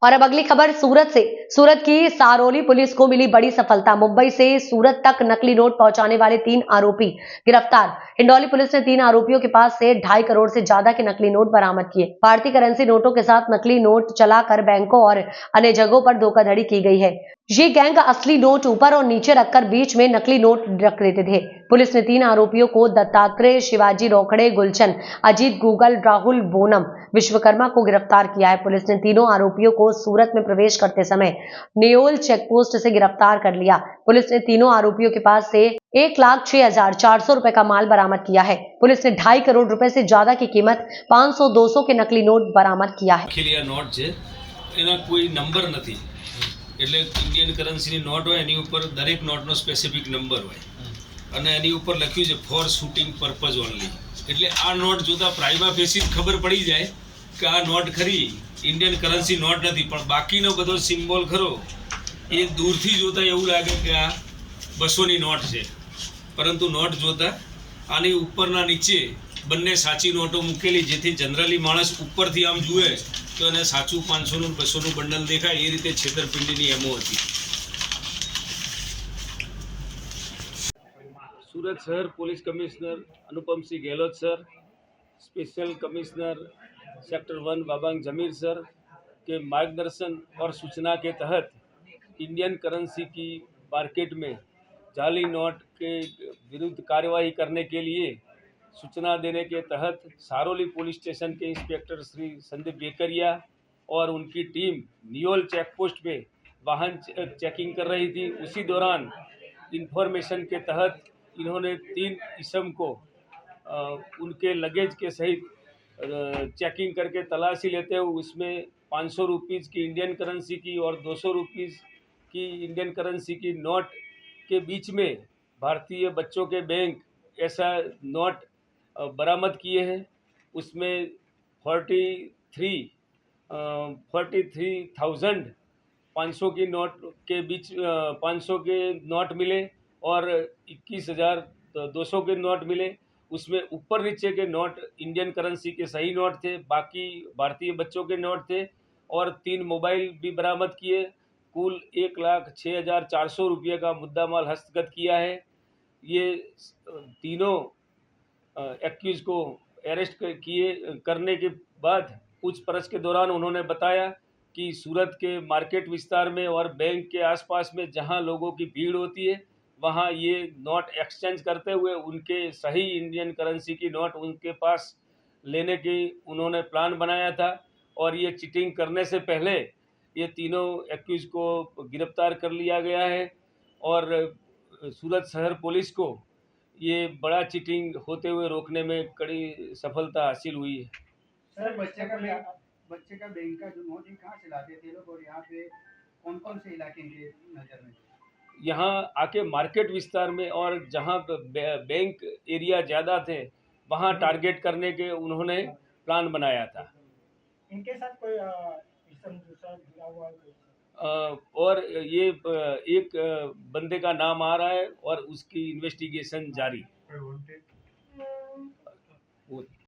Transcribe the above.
और अब अगली खबर सूरत से। सूरत की सारोली पुलिस को मिली बड़ी सफलता। मुंबई से सूरत तक नकली नोट पहुंचाने वाले 3 आरोपी गिरफ्तार। हिंडौली पुलिस ने 3 आरोपियों के पास से 2.5 करोड़ से ज्यादा के नकली नोट बरामद किए। भारतीय करेंसी नोटों के साथ नकली नोट चलाकर बैंकों और अन्य जगहों पर धोखाधड़ी की गई है। ये गैंग असली नोट ऊपर और नीचे रखकर बीच में नकली नोट रख देते थे। पुलिस ने 3 आरोपियों को दत्तात्रेय, शिवाजी रोकड़े, गुलशन, अजीत गूगल, राहुल बोनम, विश्वकर्मा को गिरफ्तार किया है। पुलिस ने तीनों आरोपियों को सूरत में प्रवेश करते समय नेओल चेकपोस्ट से गिरफ्तार कर लिया। पुलिस ने तीनों आरोपियों के पास से 1,06,400 रुपए का माल बरामद किया है। पुलिस ने 2.5 करोड़ रुपए से ज्यादा की कीमत 500-200 के नकली नोट बरामद किया है। નોટ છે એના કોઈ નંબર નથી, એટલે ઇન્ડિયન કરન્સીની નોટ હોય એની ઉપર દરેક નોટનો સ્પેસિફિક નંબર હોય અને એની ઉપર લખ્યું છે ફોર શૂટિંગ પર્પઝ ઓનલી. એટલે આ નોટ જોતા પ્રાઇમા ફેસી ખબર પડી જાય કે આ નોટ ખરી ઇન્ડિયન કરન્સી નોટ નથી, પણ બાકીનો બધો સિમ્બોલ ખરો એ દૂરથી જોતા એવું લાગે કે આ 200ની નોટ છે, પરંતુ નોટ જોતા આની ઉપરના નીચે બંને સાચી નોટો મૂકેલી, જેથી જનરલી માણસ ઉપરથી આમ જુએ તો એને સાચું 500નું 200નું બંડલ દેખાય, એ રીતે છેતરપિંડીની એમો હતી. सूरत शहर police commissioner Anupam Singh Gehlot sir, special commissioner sector 1 बाबांग जमीर सर के मार्गदर्शन और सूचना के तहत इंडियन करेंसी की मार्केट में जाली नोट के विरुद्ध कार्यवाही करने के लिए सूचना देने के तहत सारोली पुलिस स्टेशन के इंस्पेक्टर श्री संदीप बेकरिया और उनकी टीम नियोल चेक पोस्ट पे वाहन चेकिंग कर रही थी। उसी दौरान इंफॉर्मेशन के तहत इन्होंने 3 इसम को उनके लगेज के सहित चेकिंग करके तलाशी लेते हुए उसमें 500 रुपीज़ की इंडियन करेंसी की और 200 रुपीज़ की इंडियन करेंसी की नोट के बीच में भारतीय बच्चों के बैंक ऐसा नोट बरामद किए हैं। उसमें 43,500 की नोट के बीच 500 के नोट मिले और 21,200 के नोट मिले। उसमें ऊपर नीचे के नोट इंडियन करेंसी के सही नोट थे, बाकी भारतीय बच्चों के नोट थे और 3 मोबाइल भी बरामद किए। कुल 1,06,400 रुपये का मुद्दा माल हस्तगत किया है। ये तीनों एक्यूज को अरेस्ट करने के बाद पूछपरछ के दौरान उन्होंने बताया कि सूरत के मार्केट विस्तार में और बैंक के आसपास में जहां लोगों की भीड़ होती है वहां ये नोट एक्सचेंज करते हुए उनके सही इंडियन करेंसी की नोट उनके पास लेने की उन्होंने प्लान बनाया था और ये चीटिंग करने से पहले ये तीनों एक्यूज को गिरफ्तार कर लिया गया है और सूरत शहर पुलिस को ये बड़ा चीटिंग होते हुए रोकने में कड़ी सफलता हासिल हुई है। सर बच्चे का बैंक का जो नोट है कहाँ से लाते थे लोग और यहाँ पे कौन कौन से इलाके के नज़र में? यहाँ आके मार्केट विस्तार में और जहाँ बैंक एरिया ज़्यादा थे वहाँ टारगेट करने के उन्होंने प्लान बनाया था। इनके साथ कोई दूसरा जुड़ा हुआ और ये एक बंदे का नाम आ रहा है और उसकी इन्वेस्टिगेशन जारी।